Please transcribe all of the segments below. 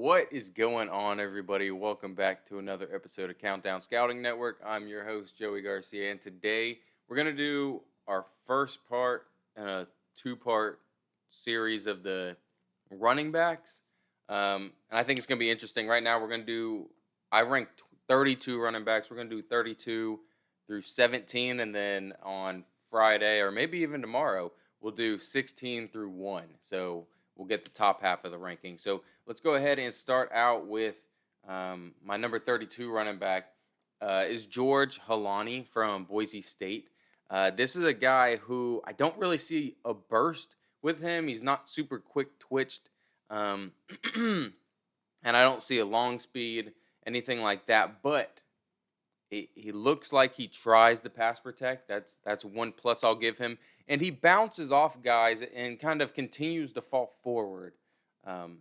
What is going on, everybody? Welcome back to another episode of Countdown Scouting Network. I'm your host, Joey Garcia, and today we're going to do our first part in a two-part series of the running backs. And I think it's going to be interesting. Right now, I ranked 32 running backs. We're going to do 32 through 17, and then on Friday, or maybe even tomorrow, we'll do 16 through 1. So we'll get the top half of the ranking. So let's go ahead and start out with my number 32 running back is George Halani from Boise State. This is a guy who I don't really see a burst with him. He's not super quick twitched, um, and I don't see a long speed, anything like that. But he looks like he tries to pass protect. That's one plus I'll give him. And he bounces off guys and kind of continues to fall forward um,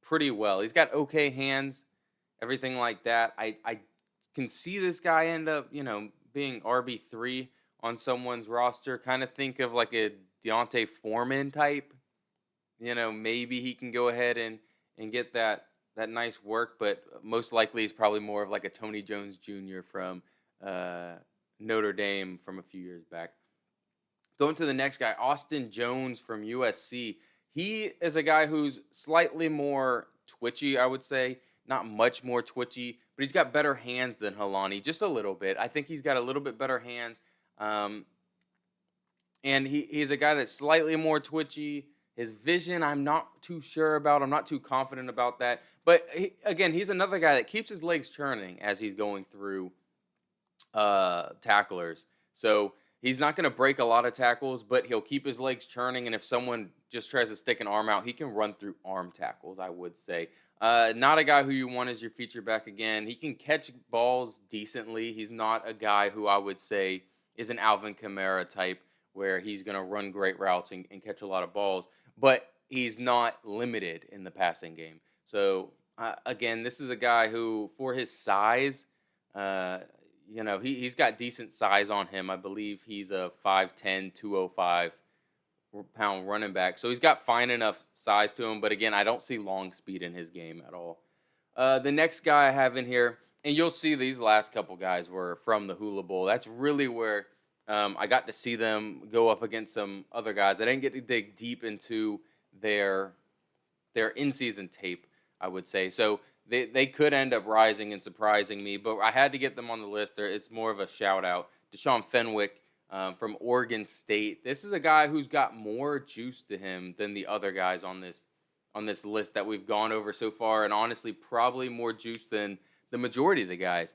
pretty well. He's got okay hands, everything like that. I can see this guy end up, being RB3 on someone's roster. Kind of think of like a Deontay Foreman type. Maybe he can go ahead and get that nice work, but most likely he's probably more of like a Tony Jones Jr. from uh, Notre Dame from a few years back. Going to the next guy, Austin Jones from USC. He is a guy who's slightly more twitchy, I would say. Not much more twitchy, but he's got better hands than Halani, just a little bit. I think he's got a little bit better hands. Um, and he's a guy that's slightly more twitchy. His vision, I'm not too sure about. I'm not too confident about that. But again, he's another guy that keeps his legs churning as he's going through tacklers. So he's not going to break a lot of tackles, but he'll keep his legs churning. And if someone just tries to stick an arm out, he can run through arm tackles, I would say. Not a guy who you want as your feature back again. He can catch balls decently. He's not a guy who I would say is an Alvin Kamara type where he's going to run great routes and catch a lot of balls, but he's not limited in the passing game. So, again, this is a guy who, for his size, uh, he's got decent size on him. I believe he's a 5'10", 205 pound running back. So he's got fine enough size to him. But again, I don't see long speed in his game at all. The next guy I have in here, and you'll see these last couple guys were from the Hula Bowl. That's really where I got to see them go up against some other guys. I didn't get to dig deep into their in-season tape, I would say. So they could end up rising and surprising me, but I had to get them on the list. It's more of a shout out. Deshaun Fenwick from Oregon State. This is a guy who's got more juice to him than the other guys on this list that we've gone over so far, and honestly, probably more juice than the majority of the guys.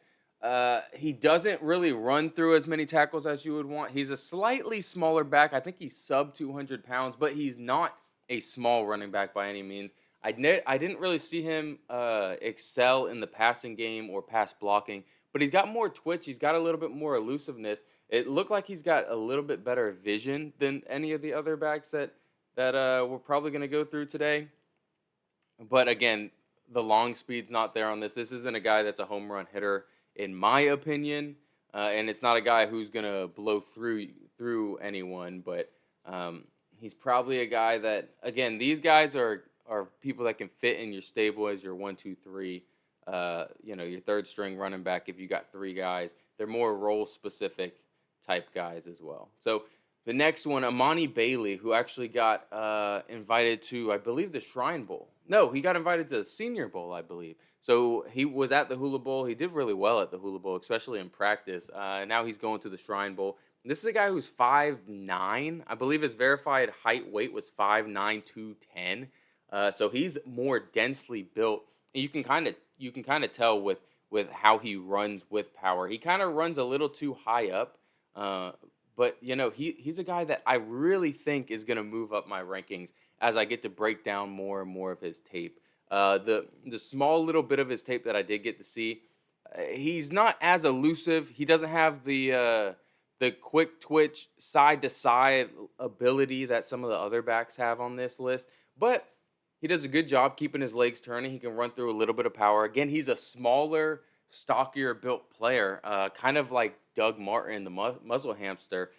He doesn't really run through as many tackles as you would want. He's a slightly smaller back. I think he's sub 200 pounds, but he's not a small running back by any means. I didn't really see him excel in the passing game or pass blocking, but he's got more twitch. He's got a little bit more elusiveness. It looked like he's got a little bit better vision than any of the other backs that we're probably going to go through today. But again, the long speed's not there on this. This isn't a guy that's a home run hitter, in my opinion, and it's not a guy who's going to blow through anyone. But he's probably a guy that, again, these guys are people that can fit in your stable as your 1, 2, 3. Your third string running back. If you got three guys, they're more role specific type guys as well. So the next one, Amani Bailey, who actually got invited to, I believe, the Shrine Bowl. No, he got invited to the Senior Bowl, I believe. So he was at the Hula Bowl. He did really well at the Hula Bowl, especially in practice. Now he's going to the Shrine Bowl. This is a guy who's 5'9". I believe his verified height weight was 5'9", 210. So he's more densely built. And you can kind of tell with how he runs with power. He kind of runs a little too high up. But he's a guy that I really think is going to move up my rankings as I get to break down more and more of his tape. The small little bit of his tape that I did get to see, he's not as elusive. He doesn't have the quick twitch side to side ability that some of the other backs have on this list, but he does a good job keeping his legs turning. He can run through a little bit of power. Again, he's a smaller, stockier built player, kind of like Doug Martin, the muzzle hamster.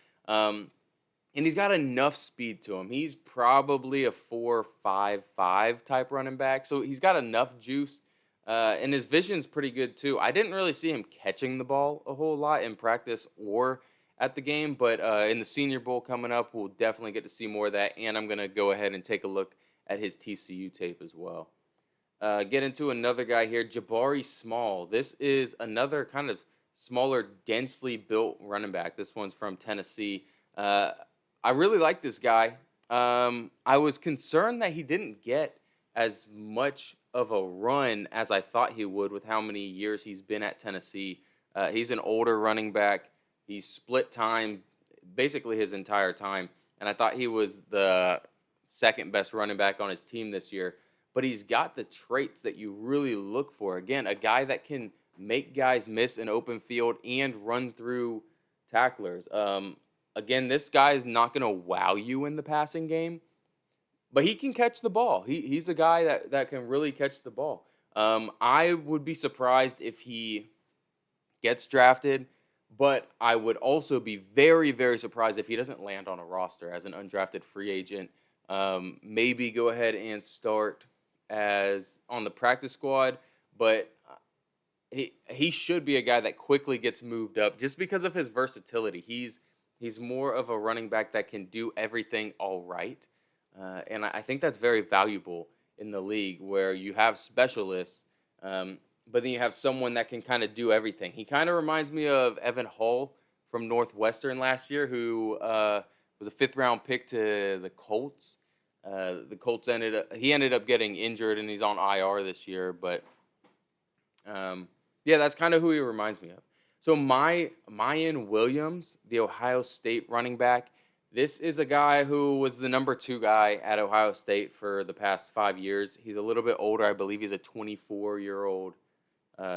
and he's got enough speed to him. He's probably a 4.55 type running back, so he's got enough juice, and his vision's pretty good too. I didn't really see him catching the ball a whole lot in practice or at the game, but in the Senior Bowl coming up, we'll definitely get to see more of that. And I'm gonna go ahead and take a look at his TCU tape as well. Get into another guy here, Jabari Small. This is another kind of smaller, densely built running back. This one's from Tennessee. Uh, I really like this guy. I was concerned that he didn't get as much of a run as I thought he would with how many years he's been at Tennessee. He's an older running back. He's split time basically his entire time, and I thought he was the second best running back on his team this year. But he's got the traits that you really look for. Again, a guy that can make guys miss an open field and run through tacklers. Again, this guy is not going to wow you in the passing game, but he can catch the ball. He's a guy that can really catch the ball. I would be surprised if he gets drafted, but I would also be very, very surprised if he doesn't land on a roster as an undrafted free agent. Maybe go ahead and start as on the practice squad, but he should be a guy that quickly gets moved up just because of his versatility. He's more of a running back that can do everything all right, and I think that's very valuable in the league where you have specialists, but then you have someone that can kind of do everything. He kind of reminds me of Evan Hull from Northwestern last year, who was a fifth-round pick to the Colts. The Colts ended up getting injured, and he's on IR this year. But yeah, that's kind of who he reminds me of. So Mayan Williams, the Ohio State running back, this is a guy who was the number 2 guy at Ohio State for the past 5 years. He's a little bit older. I believe he's a 24-year-old.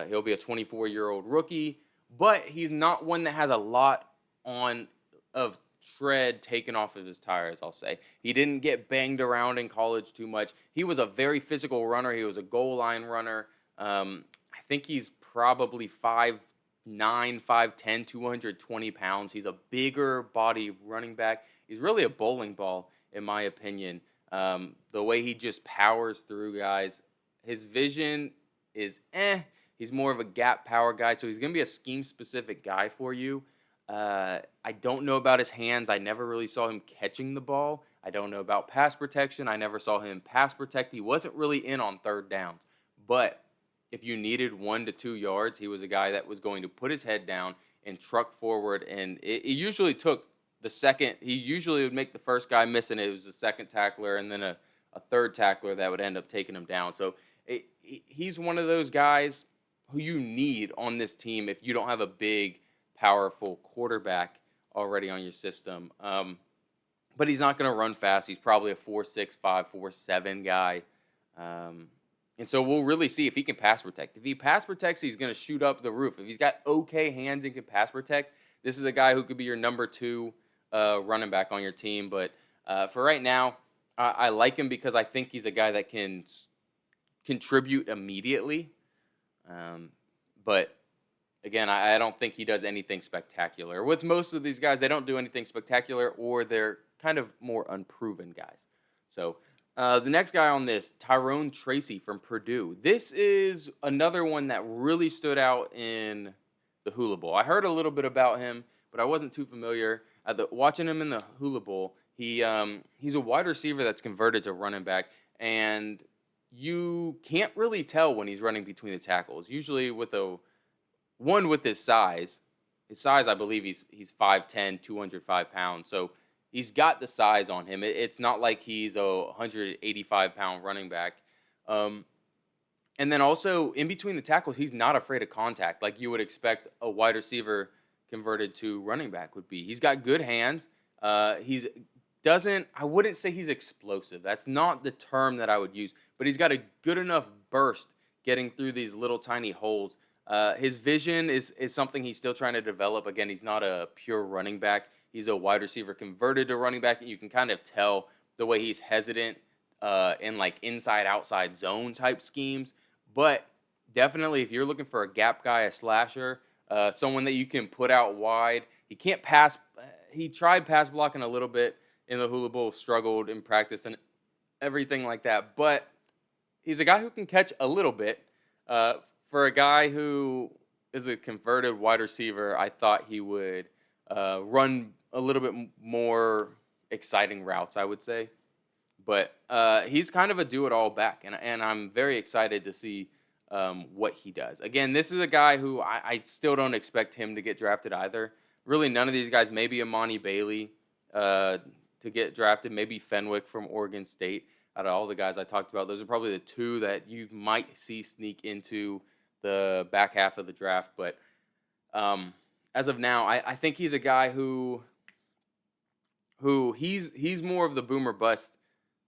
He'll be a 24-year-old rookie, but he's not one that has a lot on of tread taken off of his tires, I'll say. He didn't get banged around in college too much. He was a very physical runner. He was a goal line runner. I think he's probably 5'9", 5'10", 220 pounds. He's a bigger body running back. He's really a bowling ball, in my opinion. The way he just powers through guys. His vision is He's more of a gap power guy, so he's going to be a scheme-specific guy for you. I don't know about his hands. I never really saw him catching the ball. I don't know about pass protection. I never saw him pass protect. He wasn't really in on third downs. But if you needed 1 to 2 yards, he was a guy that was going to put his head down and truck forward. And it usually took the second. He usually would make the first guy miss, and it was the second tackler and then a third tackler that would end up taking him down. So he's one of those guys who you need on this team if you don't have a big, powerful quarterback already on your system. But he's not going to run fast. He's probably a 4.65, 4.7 guy. And so we'll really see if he can pass protect. If he pass protects, he's going to shoot up the roof. If he's got okay hands and can pass protect, this is a guy who could be your number 2 running back on your team. But for right now, I like him because I think he's a guy that can contribute immediately. But again, I don't think he does anything spectacular. With most of these guys, they don't do anything spectacular, or they're kind of more unproven guys. So the next guy on this, Tyrone Tracy from Purdue. This is another one that really stood out in the Hula Bowl. I heard a little bit about him, but I wasn't too familiar. Watching him in the Hula Bowl, he's a wide receiver that's converted to running back, and you can't really tell when he's running between the tackles. Usually with his size. His size, I believe he's 5'10", 205 pounds. So he's got the size on him. It's not like he's a 185-pound running back. And then also in between the tackles, he's not afraid of contact like you would expect a wide receiver converted to running back would be. He's got good hands. I wouldn't say he's explosive. That's not the term that I would use. But he's got a good enough burst getting through these little tiny holes. His vision is something he's still trying to develop. Again, he's not a pure running back. He's a wide receiver converted to running back. And you can kind of tell the way he's hesitant in like inside-outside zone type schemes. But definitely if you're looking for a gap guy, a slasher, someone that you can put out wide, he can't pass. he tried pass blocking a little bit in the Hula Bowl, struggled in practice and everything like that. But he's a guy who can catch a little bit. Uh, for a guy who is a converted wide receiver, I thought he would run a little bit more exciting routes, I would say. But he's kind of a do-it-all back, and I'm very excited to see what he does. Again, this is a guy who I still don't expect him to get drafted either. Really, none of these guys. Maybe Amani Bailey to get drafted. Maybe Fenwick from Oregon State. Out of all the guys I talked about, those are probably the two that you might see sneak into the back half of the draft. But as of now, I think he's a guy who he's more of the boomer bust,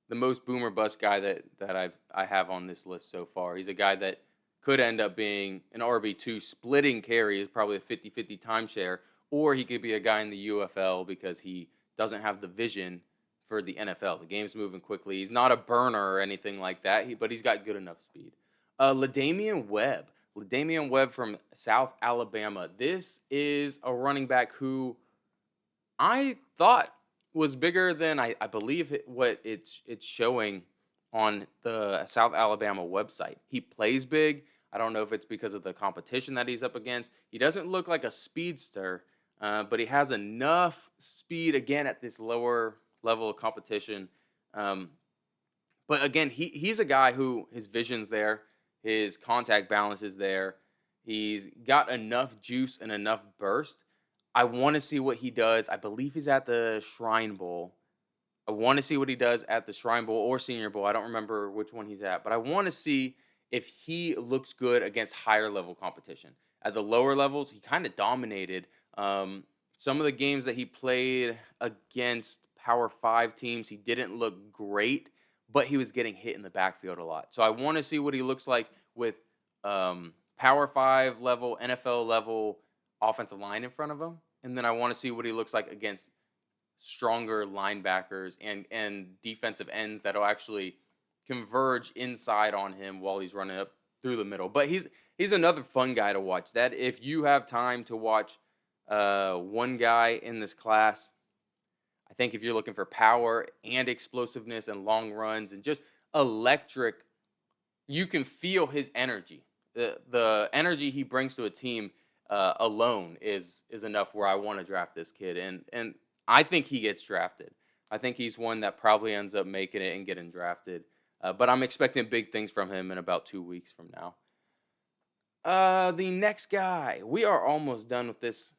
the most boomer bust guy that I have on this list so far. He's a guy that could end up being an RB2 splitting carries, probably a 50-50 timeshare, or he could be a guy in the UFL because he doesn't have the vision for the NFL. The game's moving quickly. He's not a burner or anything like that, but he's got good enough speed. LaDamian Webb. LaDamian Webb from South Alabama. This is a running back who I thought was bigger than I believe what it's showing on the South Alabama website. He plays big. I don't know if it's because of the competition that he's up against. He doesn't look like a speedster, but he has enough speed again at this lower level of competition. But again, he's a guy who his vision's there, his contact balance is there. He's got enough juice and enough burst. I want to see what he does. I believe he's at the Shrine Bowl. I want to see what he does at the Shrine Bowl or Senior Bowl. I don't remember which one he's at, but I want to see if he looks good against higher level competition. At the lower levels, he kind of dominated. Some of the games that he played against Power 5 teams, he didn't look great, but he was getting hit in the backfield a lot. So I want to see what he looks like with Power 5 level, NFL level offensive line in front of him. And then I want to see what he looks like against stronger linebackers and defensive ends that'll actually converge inside on him while he's running up through the middle. But he's another fun guy to watch. That if you have time to watch one guy in this class, I think if you're looking for power and explosiveness and long runs and just electric, you can feel his energy. The energy he brings to a team alone is enough where I want to draft this kid, and I think he gets drafted. I think he's one that probably ends up making it and getting drafted. But I'm expecting big things from him in about 2 weeks from now. The next guy, we are almost done with this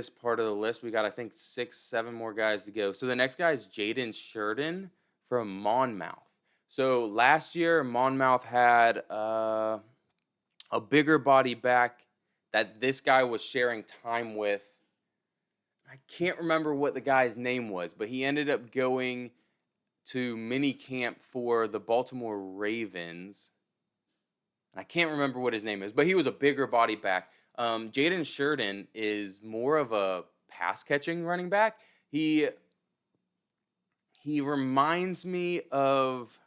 part of the list. We got, I think, 6, 7 more guys to go. So the next guy is Jaden Sheridan from Monmouth. So last year, Monmouth had a bigger body back that this guy was sharing time with. I can't remember what the guy's name was, but he ended up going to mini camp for the Baltimore Ravens. I can't remember what his name is, but he was a bigger body back. Jaden Sheridan is more of a pass catching running back. He reminds me of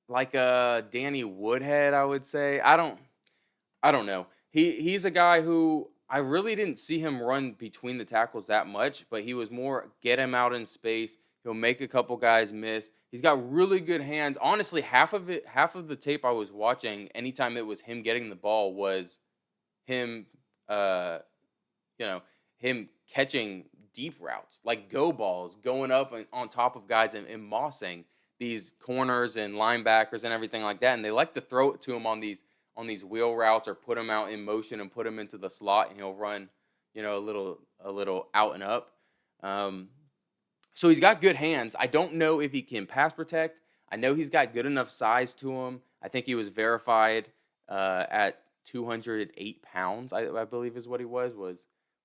like a Danny Woodhead, I would say. I don't know. He's a guy who I really didn't see him run between the tackles that much, but he was more get him out in space. He'll make a couple guys miss. He's got really good hands. Honestly, half of the tape I was watching, anytime it was him getting the ball, was him, him catching deep routes, like go balls, going up and on top of guys and mossing these corners and linebackers and everything like that. And they like to throw it to him on these wheel routes or put him out in motion and put him into the slot, and he'll run, a little out and up. So he's got good hands. I don't know if he can pass protect. I know he's got good enough size to him. I think he was verified at 208 pounds, I believe is what he was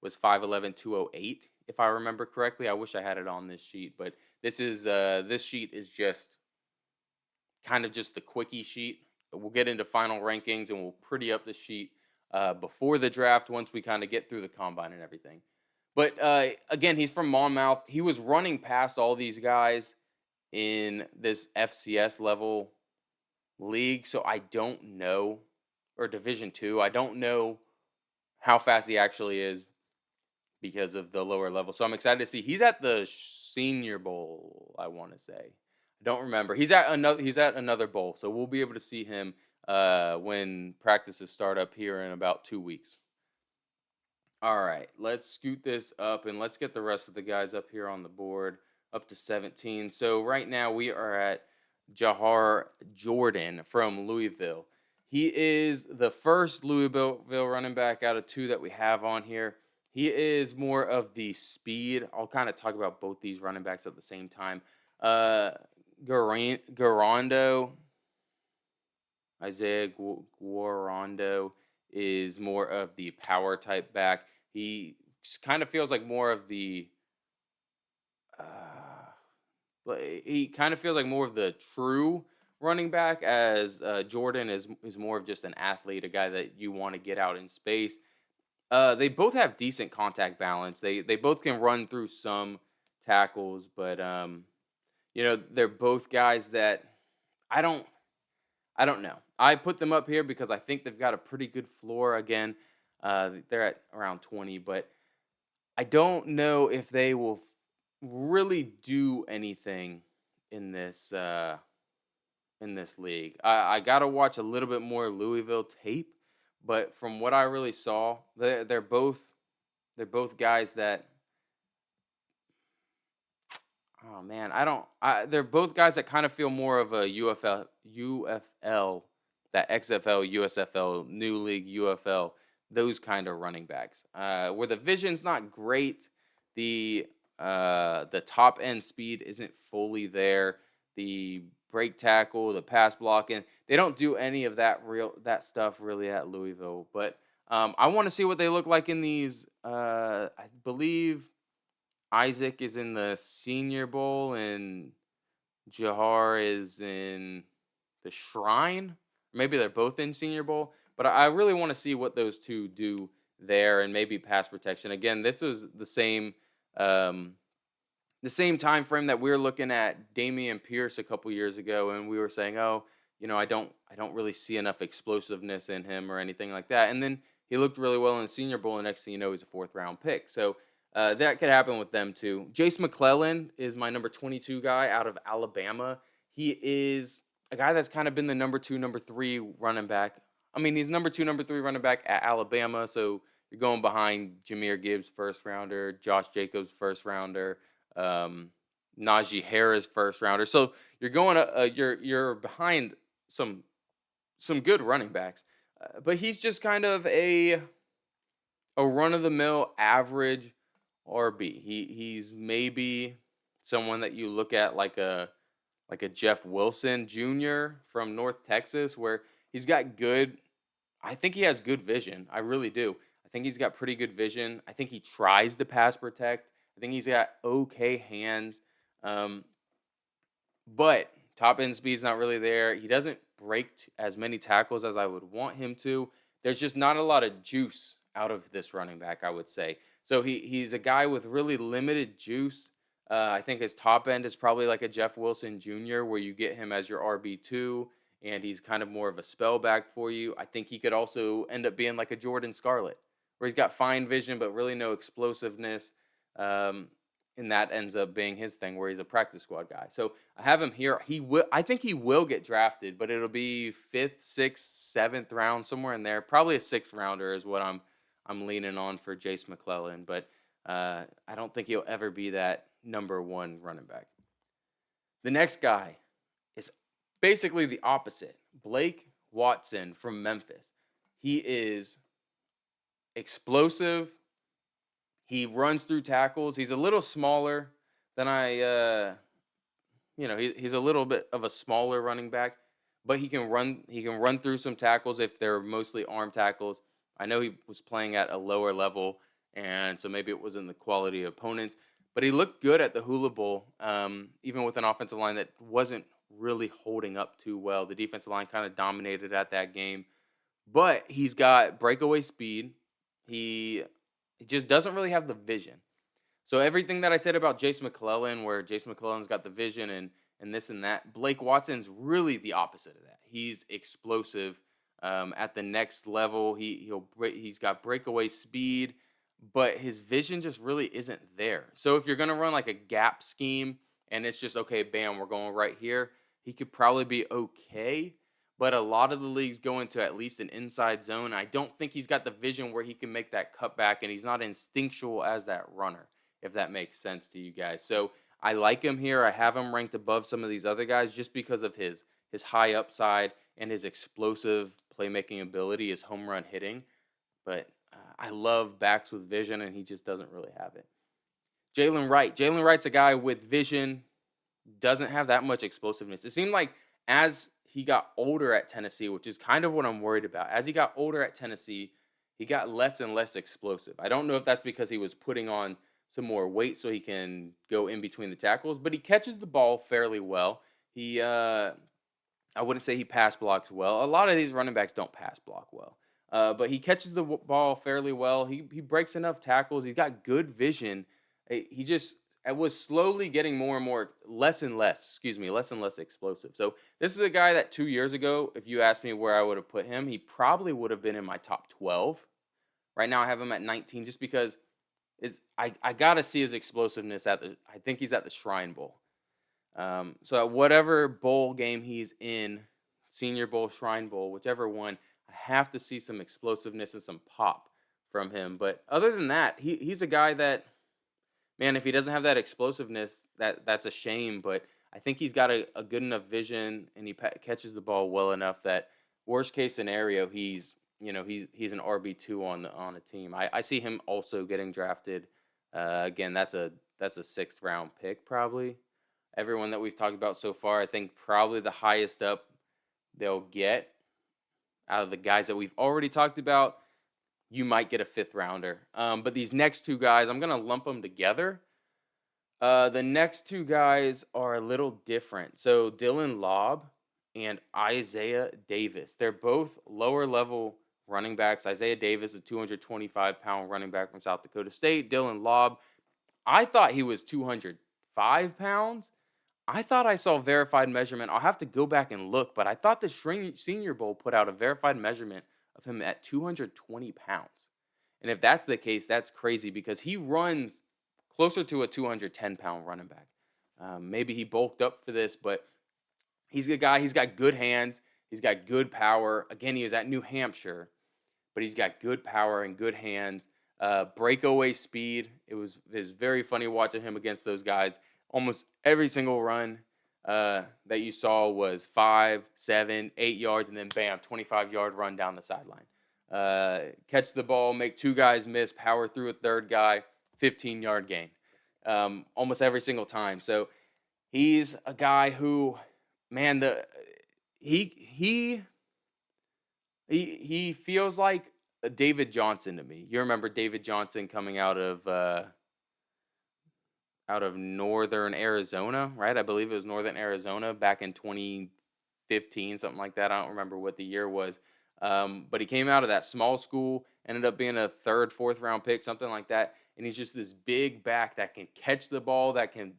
5'11", 208, if I remember correctly. I wish I had it on this sheet, but this sheet is just kind of just the quickie sheet. We'll get into final rankings and we'll pretty up the sheet before the draft once we kind of get through the combine and everything. But again, he's from Monmouth. He was running past all these guys in this FCS level league, so I don't know, or Division II. I don't know how fast he actually is. because of the lower level. So I'm excited to see. He's at the Senior Bowl, I want to say. I don't remember. He's at another bowl, so we'll be able to see him when practices start up here in about 2 weeks. All right, let's scoot this up and let's get the rest of the guys up here on the board up to 17. So right now we are at Jahar Jordan from Louisville. He is the first Louisville running back out of two that we have on here. He is more of the speed. I'll kind of talk about both these running backs at the same time. Uh, Garando, Isaiah Guarando is more of the power type back. He kind of feels like more of the he kind of feels like more of the true running back, as Jordan is more of just an athlete, a guy that you want to get out in space. They both have decent contact balance. They both can run through some tackles, but they're both guys that I don't I don't know. I put them up here because I think they've got a pretty good floor. Again, they're at around 20, but I don't know if they will really do anything in this league. I got to watch a little bit more Louisville tape, but from what I really saw, they're both guys that, oh man, they're both guys that kind of feel more of a UFL, that XFL, USFL, new league, UFL, those kind of running backs. Where the vision's not great, the top end speed isn't fully there. The break tackle, the pass blocking, they don't do any of that stuff really at Louisville. But I want to see what they look like in these. I believe Isaac is in the Senior Bowl and Jahar is in the Shrine. Maybe they're both in Senior Bowl, but I really want to see what those two do there, and maybe pass protection. Again, this was um, the same time frame that we were looking at Damian Pierce a couple years ago, and we were saying, oh, I don't really see enough explosiveness in him or anything like that. And then he looked really well in the Senior Bowl, and next thing you know, he's a fourth round pick. So that could happen with them too. Jace McClellan is my number 22 guy out of Alabama. He is a guy that's kind of been the number two, number three running back. I mean, he's number two, number three running back at Alabama. So you're going behind Jameer Gibbs, first rounder, Josh Jacobs, first rounder, um, Najee Harris, first rounder. So you're behind some good running backs, but he's just kind of a run of the mill average RB. He's maybe someone that you look at like a Jeff Wilson Jr. from North Texas, where he's got good. I think he has good vision. I really do. I think he's got pretty good vision. I think he tries to pass protect. I think he's got okay hands. Um, but top end speed's not really there. He doesn't break as many tackles as I would want him to. There's just not a lot of juice out of this running back, I would say. So he's a guy with really limited juice. I think his top end is probably like a Jeff Wilson Jr., where you get him as your RB2, and he's kind of more of a spell back for you. I think he could also end up being like a Jordan Scarlett, where he's got fine vision but really no explosiveness. Um, and that ends up being his thing, where he's a practice squad guy. So I have him here. I think he will get drafted, but it'll be fifth, sixth, seventh round, somewhere in there. Probably a sixth rounder is what I'm leaning on for Jace McClellan. But I don't think he'll ever be that number one running back. The next guy is basically the opposite. Blake Watson from Memphis. He is explosive. He runs through tackles. He's a little smaller than he's a little bit of a smaller running back, but he can run. He can run through some tackles if they're mostly arm tackles. I know he was playing at a lower level, and so maybe it wasn't the quality of opponents, but he looked good at the Hula Bowl, even with an offensive line that wasn't really holding up too well. The defensive line kind of dominated at that game, but he's got breakaway speed. He just doesn't really have the vision. So everything that I said about Jace McClellan, where Jace McClellan's got the vision and this and that, Blake Watson's really the opposite of that. He's explosive at the next level. He's got breakaway speed. but his vision just really isn't there. So if you're gonna run like a gap scheme and it's just okay, bam, we're going right here, he could probably be okay. But a lot of the leagues go into at least an inside zone. I don't think he's got the vision where he can make that cutback, and he's not instinctual as that runner, if that makes sense to you guys. So I like him here. I have him ranked above some of these other guys just because of his high upside and his explosive playmaking ability, his home run hitting. But I love backs with vision, and he just doesn't really have it. Jalen Wright. Jalen Wright's a guy with vision, doesn't have that much explosiveness. It seemed like as he got older at Tennessee, which is kind of what I'm worried about, as he got older at Tennessee, he got less and less explosive. I don't know if that's because he was putting on some more weight so he can go in between the tackles, but he catches the ball fairly well. I wouldn't say he pass blocks well. A lot of these running backs don't pass block well. But he catches the ball fairly well. He breaks enough tackles. He's got good vision. He just was slowly getting more and more, less and less, less and less explosive. So this is a guy that 2 years ago, if you asked me where I would have put him, he probably would have been in my top 12. Right now I have him at 19 just because I gotta see his explosiveness I think he's at the Shrine Bowl. So at whatever bowl game he's in, Senior Bowl, Shrine Bowl, whichever one, I have to see some explosiveness and some pop from him. But other than that, he's a guy that, man, if he doesn't have that explosiveness, that's a shame. But I think he's got a good enough vision, and he catches the ball well enough that worst case scenario, he's an RB2 on a team. I see him also getting drafted. Again, that's a sixth round pick probably. Everyone that we've talked about so far, I think probably the highest up they'll get out of the guys that we've already talked about. You might get a fifth rounder. But these next two guys, I'm gonna lump them together. The next two guys are a little different. So Dylan Lobb and Isaiah Davis. They're both lower level running backs. Isaiah Davis, a 225-pound running back from South Dakota State. Dylan Lobb, I thought he was 205 pounds. I thought I saw verified measurement. I'll have to go back and look, but I thought the Senior Bowl put out a verified measurement of him at 220 pounds. And if that's the case, that's crazy because he runs closer to a 210-pound running back. Maybe he bulked up for this, but he's a guy. He's got good hands. He's got good power. Again, he was at New Hampshire, but he's got good power and good hands. Breakaway speed. It was very funny watching him against those guys. Almost every single run that you saw was 5, 7, 8 yards, and then bam, 25-yard run down the sideline. Catch the ball, make two guys miss, power through a third guy, 15-yard gain. Almost every single time. So he's a guy who, man, he feels like a David Johnson to me. You remember David Johnson coming out of northern Arizona, right? I believe it was northern Arizona back in 2015, something like that. I don't remember what the year was. But he came out of that small school, ended up being a third, fourth round pick, something like that. And he's just this big back that can catch the ball, that can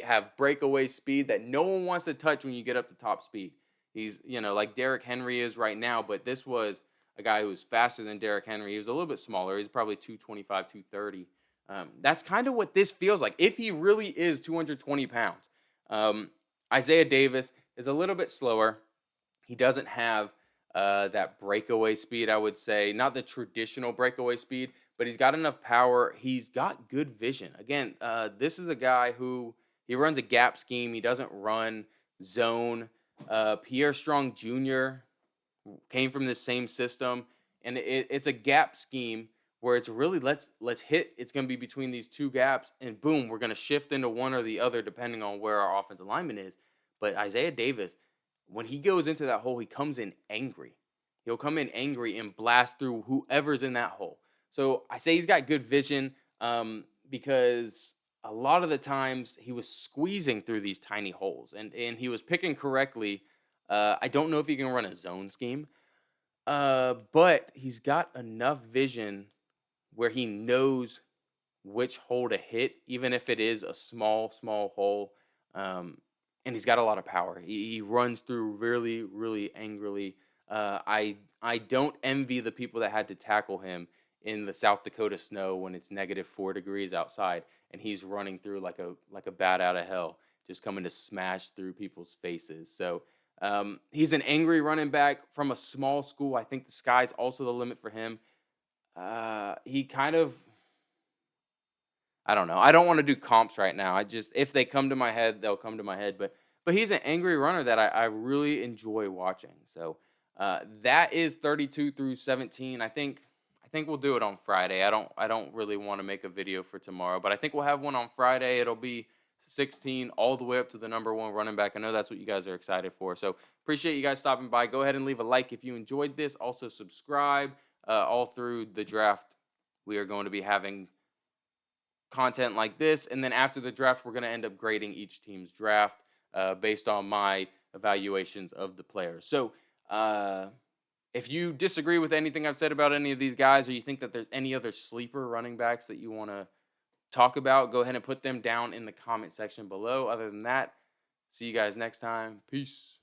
have breakaway speed that no one wants to touch when you get up to top speed. He's, like Derrick Henry is right now, but this was a guy who was faster than Derrick Henry. He was a little bit smaller. He's probably 225, 230. That's kind of what this feels like. If he really is 220 pounds. Isaiah Davis is a little bit slower. He doesn't have that breakaway speed, I would say. Not the traditional breakaway speed, but he's got enough power. He's got good vision. Again, this is a guy who, he runs a gap scheme. He doesn't run zone. Pierre Strong Jr. came from the same system, and it's a gap scheme where it's really let's hit. It's going to be between these two gaps, and boom, we're going to shift into one or the other depending on where our offensive lineman is. But Isaiah Davis, when he goes into that hole, he comes in angry. He'll come in angry and blast through whoever's in that hole. So I say he's got good vision because a lot of the times he was squeezing through these tiny holes, and he was picking correctly. I don't know if he can run a zone scheme, but he's got enough vision where he knows which hole to hit, even if it is a small hole. And he's got a lot of power. He runs through really, really angrily. I don't envy the people that had to tackle him in the South Dakota snow when it's -4 degrees outside, and he's running through like a bat out of hell, just coming to smash through people's faces. So he's an angry running back from a small school. I think the sky's also the limit for him. He kind of, I don't know. I don't want to do comps right now. I just, if they come to my head, they'll come to my head. But he's an angry runner that I really enjoy watching. So that is 32 through 17. I think we'll do it on Friday. I don't really want to make a video for tomorrow, but I think we'll have one on Friday. It'll be 16 all the way up to the number one running back. I know that's what you guys are excited for. So appreciate you guys stopping by. Go ahead and leave a like if you enjoyed this. Also subscribe. All through the draft, we are going to be having content like this, and then after the draft, we're going to end up grading each team's draft based on my evaluations of the players. So if you disagree with anything I've said about any of these guys, or you think that there's any other sleeper running backs that you want to talk about, go ahead and put them down in the comment section below. Other than that, see you guys next time. Peace.